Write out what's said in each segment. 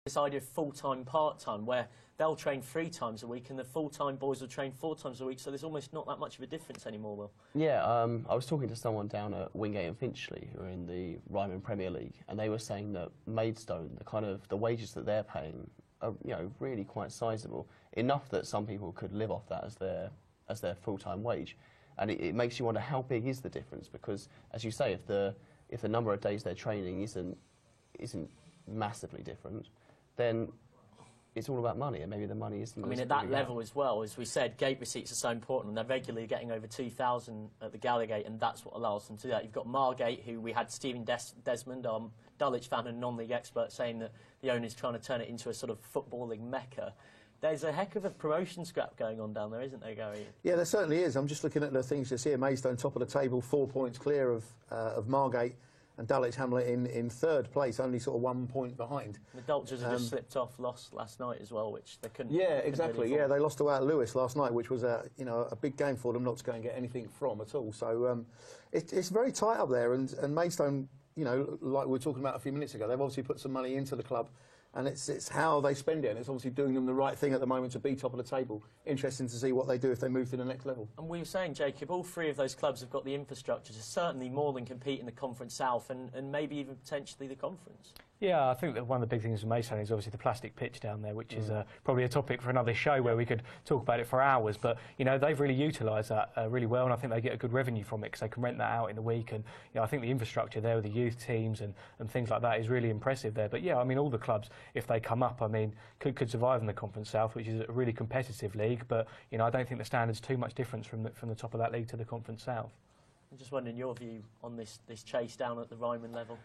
this idea of full-time, part-time, where they'll train 3 times a week and the full-time boys will train 4 times a week, so there's almost not that much of a difference anymore, Will. Yeah, I was talking to someone down at Wingate and Finchley who are in the Ryman Premier League, and they were saying that Maidstone, the wages that they're paying are, really quite sizable, enough that some people could live off that as their full-time wage. And it makes you wonder, how big is the difference? Because, as you say, if the number of days they're training isn't massively different, then it's all about money, and maybe the money isn't. I mean, at that level as well, as we said, gate receipts are so important, and they're regularly getting over 2,000 at the Gallowgate, and that's what allows them to do that. You've got Margate, who we had Stephen Desmond, Dulwich fan and non-league expert, saying that the owner's trying to turn it into a sort of footballing mecca. There's a heck of a promotion scrap going on down there, isn't there, Gary? Yeah, there certainly is. I'm just looking at the things just here. Maidstone top of the table, 4 points clear of Margate, and Dulwich Hamlet in 3rd place, only sort of 1 point behind. The Dulwich have just slipped off, lost last night as well, which they couldn't. Yeah, exactly. Really they lost to Lewis last night, which was a big game for them not to go and get anything from at all. So it's very tight up there, and Maidstone, like we were talking about a few minutes ago, they've obviously put some money into the club. And it's how they spend it, and it's obviously doing them the right thing at the moment to be top of the table. Interesting to see what they do if they move to the next level. And we were saying, Jacob, all 3 of those clubs have got the infrastructure to certainly more than compete in the Conference South and maybe even potentially the Conference. Yeah, I think that one of the big things with Maidstone is obviously the plastic pitch down there, which is probably a topic for another show where we could talk about it for hours. But, they've really utilised that really well, and I think they get a good revenue from it because they can rent that out in the week. And, I think the infrastructure there with the youth teams and things like that is really impressive there. But, yeah, I mean, all the clubs, if they come up, I mean, could survive in the Conference South, which is a really competitive league. But, I don't think the standard's too much difference from the top of that league to the Conference South. I'm just wondering your view on this chase down at the Ryman level.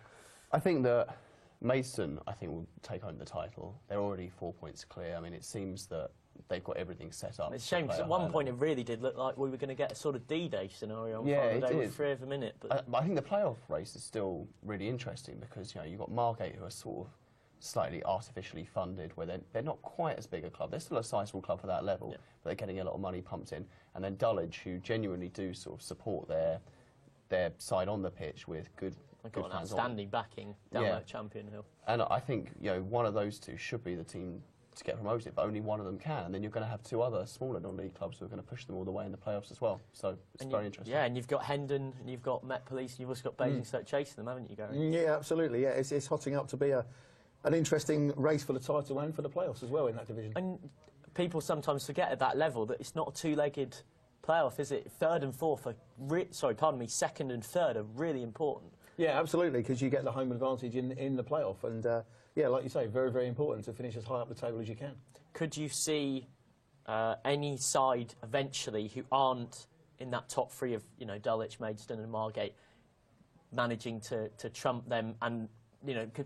I think that Maidstone, will take home the title. They're already 4 points clear. I mean, it seems that they've got everything set up. It's a shame because at one point it really did look like we were going to get a sort of D-Day scenario on Friday with 3 of a minute. But I think the playoff race is still really interesting because you've got Margate, who are sort of slightly artificially funded, where they're not quite as big a club. They're still a sizable club for that level, but they're getting a lot of money pumped in. And then Dulwich, who genuinely do sort of support their side on the pitch with good. They've got an outstanding backing down at Champion Hill. And I think one of those 2 should be the team to get promoted, but only one of them can. And then you're going to have 2 other smaller non-league clubs who are going to push them all the way in the playoffs as well. So it's very interesting. Yeah, and you've got Hendon, and you've got Met Police, and you've also got Basingstoke chasing them, haven't you, Gary? Yeah, absolutely. Yeah, it's hotting up to be an interesting race for the title and for the playoffs as well in that division. And people sometimes forget at that level that it's not a 2-legged playoff, is it? 3rd and 4th are, 2nd and 3rd are really important. Yeah, absolutely, because you get the home advantage in the playoff. And, yeah, like you say, very, very important to finish as high up the table as you can. Could you see any side eventually who aren't in that top 3 of, Dulwich, Maidstone and Margate managing to trump them? And,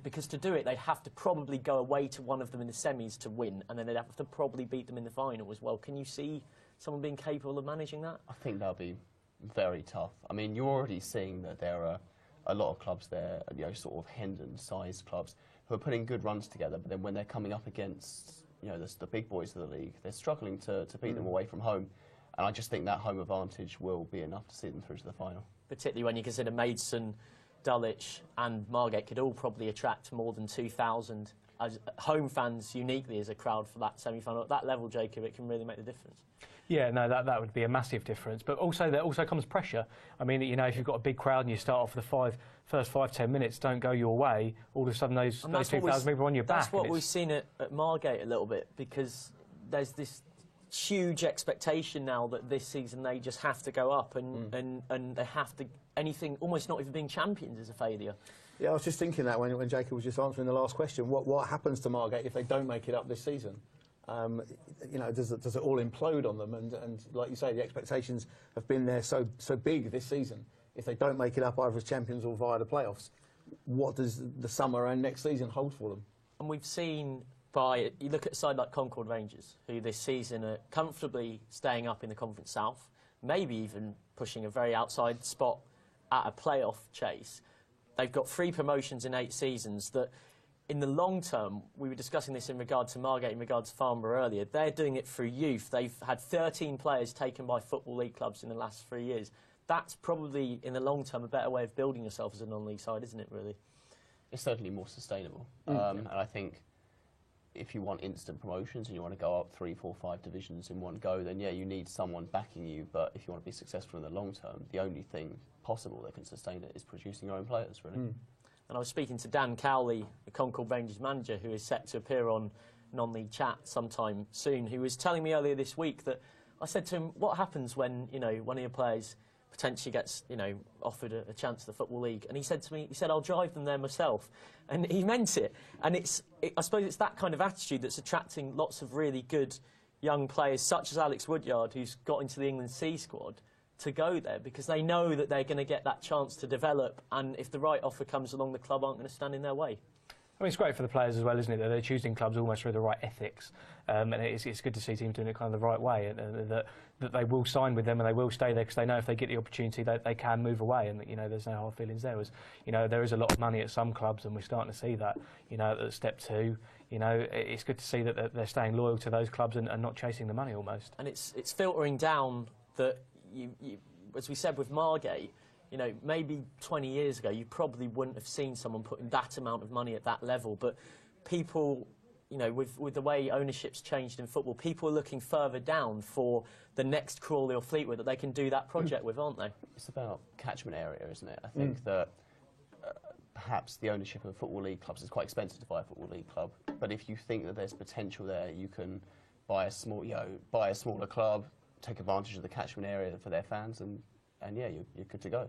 because to do it, they'd have to probably go away to one of them in the semis to win, and then they'd have to probably beat them in the final as well. Can you see someone being capable of managing that? I think that'll be very tough. I mean, you're already seeing that there are a lot of clubs there, sort of Hendon-sized clubs, who are putting good runs together, but then when they're coming up against, the big boys of the league, they're struggling to beat them away from home. And I just think that home advantage will be enough to see them through to the final. Particularly when you consider Maidstone, Dulwich and Margate could all probably attract more than 2,000 as home fans uniquely as a crowd for that semi-final. At that level, Jacob, it can really make the difference. Yeah, no, that would be a massive difference. But also, there also comes pressure. I mean, if you've got a big crowd and you start off the first 5-10 minutes don't go your way, all of a sudden those 2,000 people are on your back. That's what we've seen at Margate a little bit, because there's this huge expectation now that this season they just have to go up and they have to, anything, almost not even being champions is a failure. Yeah, I was just thinking that when Jacob was just answering the last question. What happens to Margate if they don't make it up this season? Does it all implode on them? And like you say, the expectations have been there so big this season. If they don't make it up either as champions or via the playoffs, what does the summer and next season hold for them? And we've seen you look at a side like Concord Rangers, who this season are comfortably staying up in the Conference South, maybe even pushing a very outside spot at a playoff chase. They've got 3 promotions in 8 seasons that, in the long term, we were discussing this in regard to Margate, in regard to Farnborough earlier, they're doing it through youth. They've had 13 players taken by Football League clubs in the last 3 years. That's probably, in the long term, a better way of building yourself as a non-league side, isn't it, really? It's certainly more sustainable. And I think if you want instant promotions and you want to go up 3, 4, 5 divisions in one go, then yeah, you need someone backing you. But if you want to be successful in the long term, the only thing possible that can sustain it is producing your own players, really. And I was speaking to Dan Cowley, the Concord Rangers manager, who is set to appear on Non-League Chat sometime soon, who was telling me earlier this week that I said to him, what happens when, you know, one of your players potentially gets, you know, offered a chance at the Football League? And he said to me, he said, I'll drive them there myself. And he meant it. And I suppose it's that kind of attitude that's attracting lots of really good young players, such as Alex Woodyard, who's got into the England C squad, to go there, because they know that they're going to get that chance to develop, and if the right offer comes along, the club aren't going to stand in their way. I mean, it's great for the players as well, isn't it, that they're choosing clubs almost through the right ethics, and it's good to see teams doing it kind of the right way, and that they will sign with them and they will stay there because they know if they get the opportunity they can move away, and that, you know, there's no hard feelings there. As you know, there is a lot of money at some clubs, and we're starting to see that, you know, at step 2. You know, it's good to see that they're staying loyal to those clubs and not chasing the money almost. And it's filtering down that you as we said with Margate, you know, maybe 20 years ago you probably wouldn't have seen someone putting that amount of money at that level, but people, you know, with the way ownership's changed in football, people are looking further down for the next Crawley or Fleetwood that they can do that project with, aren't they? It's about catchment area, isn't it? I think that perhaps the ownership of Football League clubs is quite expensive to buy a Football League club, but if you think that there's potential there, you can buy a smaller club, take advantage of the catchment area for their fans, and yeah, you're good to go.